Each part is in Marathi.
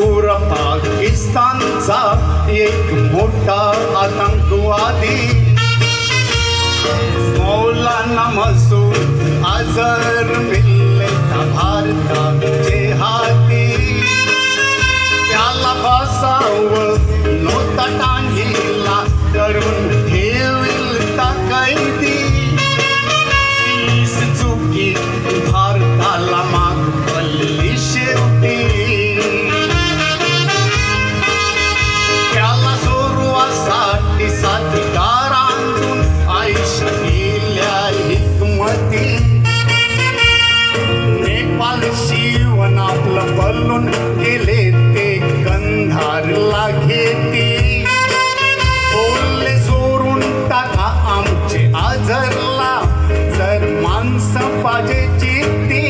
क्रूर पाकिस्तानचा एक मोठा आतंकवादी मौलाना मसूद अझर मिल्लेचा भारताचे हाती त्याला फासावं नव्हता टांगीला करून ठेवील ता कैदी तीच चुकी भारताला माग पडली शेवटी त्याला सोडवासाठी साथीदारांतून आयुष्य गेल्या हिकमती नेपाल शिवण आपलं बलून गेले ते कंधारला घेती बोलले सोडून टाका आमचे अझरला जर माणसं पाहिजेची ती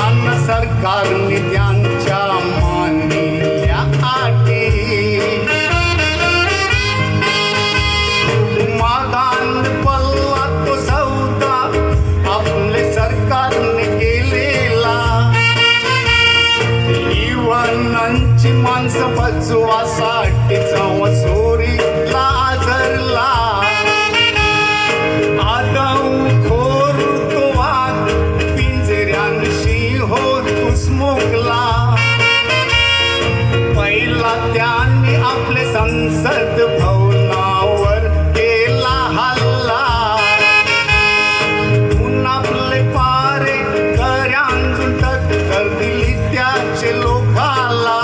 अन्न सरकारने त्यांच्या मानलेल्या अटी मागान पल्ला तो सौदा आपले सरकारने केलेला इवनांची माणसं बचवासाठी चौसोरीला आजरला आदमखोर तो वाघ पिंजऱ्यांशी होतूस मोकला पहिला त्यांनी आपले संसद भवनावर केला हल्ला पुन्हा आपले पारे कर्यांजून टक्कर दिली त्याचे लोकाला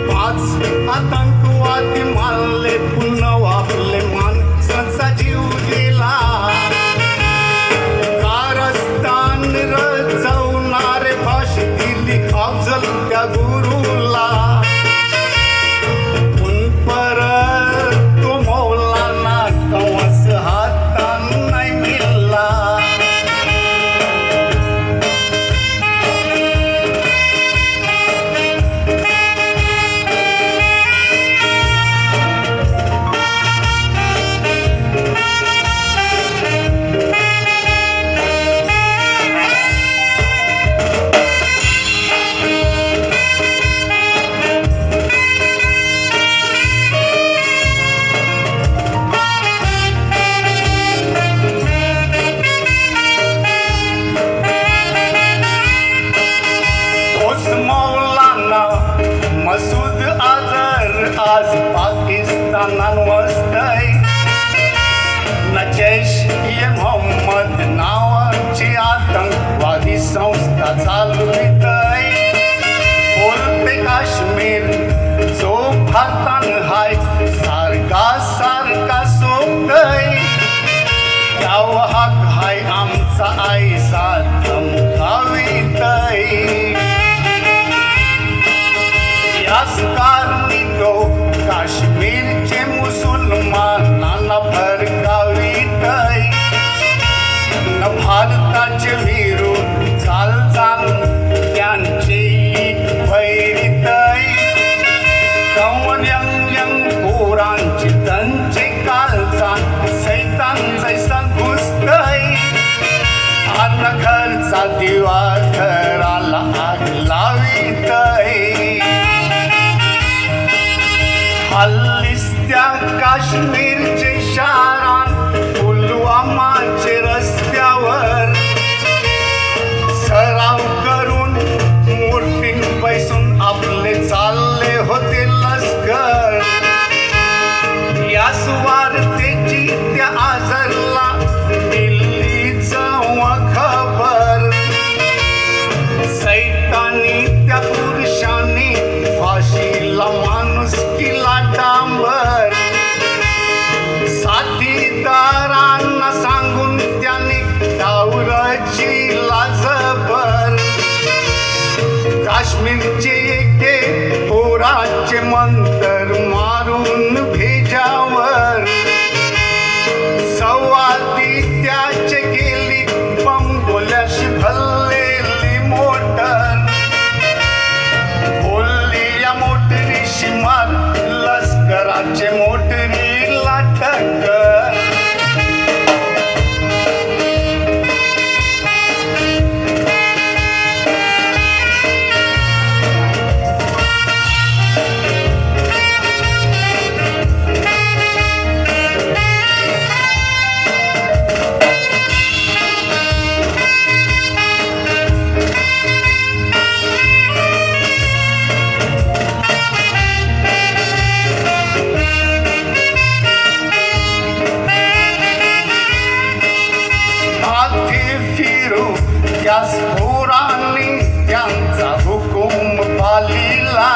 5 आतंकवादी मारले पुन्हा आपले माणसाचा जीव गेला कारस्थान रचवणारे फाशी दिली अफजल त्या गुरुला परत तो मौलाना कवस हातान नाही मिळला मौलाना मसूद अझर आज पाकिस्तानात वसतय न जैश ए मोहम्मद नावाची आतंकवादी संस्था चालवितय बोलते काश्मीर जो भारतान हाय सारखा सारखा सोबतय त्यावा हक हाय आमचा आईसा धमकावितय याच कारणी तो काश्मीरचे मुसलमानांना भडकावितय न भारताचे विरोध चालचाल त्यांचे वैरितय कवन्यंग पोरांचे त्यांचे कालचाल सैतान जैसा घुसतय आता घरचा दिवा घराला आग लावितय हल्लीच त्या काश्मीरचे शारान पुलवामाचे रस्त्यावर सराव करून मूर्तीन बैसून आपले चालले होते लष्कर या स्वार्थेची त्या अझरला दिल्लीच खबर सैतानी त्या पुरुषांनी फाशीला माणुसकीला डांबर साथीदारांना सांगून त्यांनी डावराची लाजबर काश्मीरचे एके पोराचे मंतर मारून भेजावर सवादी त्याचे गेली बंगोल्याशी भरलेली मोटर बोलली या मोटरीशी मार लष्कराचे मोटरीला टक्कर लीला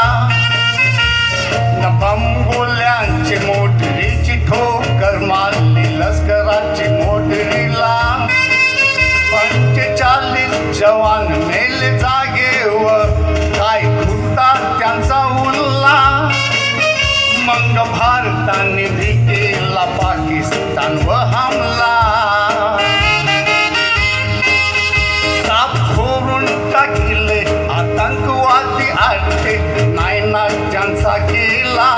न बंबोल्यांची मोटरीची ठोकर मारली लष्कराची मोटरीला 45 जवान मेले जागेवर काय खुटा त्यांचा उरला मग भारताने भी केला पाकिस्तानवर हमला साप फोडून टाकले आतंकवादी आटे नायनाट त्यांचा केला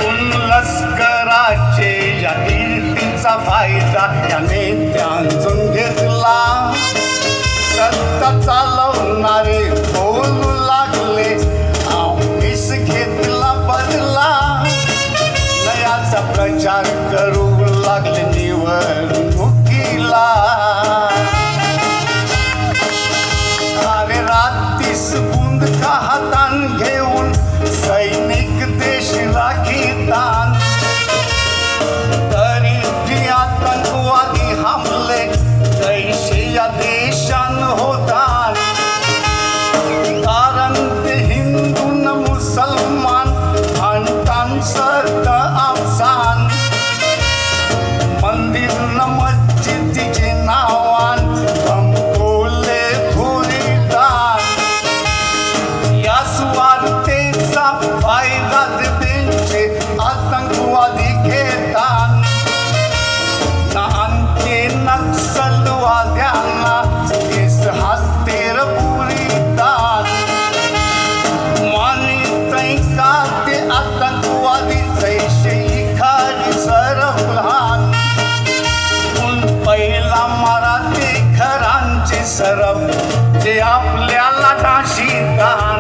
पण लष्कराचे या कीर्तीचा फायदा या नेत्यांतून घेतला सत्ता चालवणारे बोलू लागले आम्हीच घेतला बदला नयाचा प्रचार करू लागले निवडणुकीला अरे रात्रीस बुंद का हातान घेऊन सैनिक देश राखीतान तरी आतंकवादी हमले कैसे या देशान होतात कारण ते हिंदू न मुसलमान आणतान सरत अफसान मंदिर न मस्जिदीचे नावान बंबोले घुरीतात या स्वार्थेचा फायदा त्यांचे आतंकवादी घेतात आणखी नक्षलवाद्यांना इस हत्तेर पुरीतात मानित का ते आतंकवादी जैसे खाली सरपलान पहिला मराठी घरांचे सरप जे आपल्याला दाशितात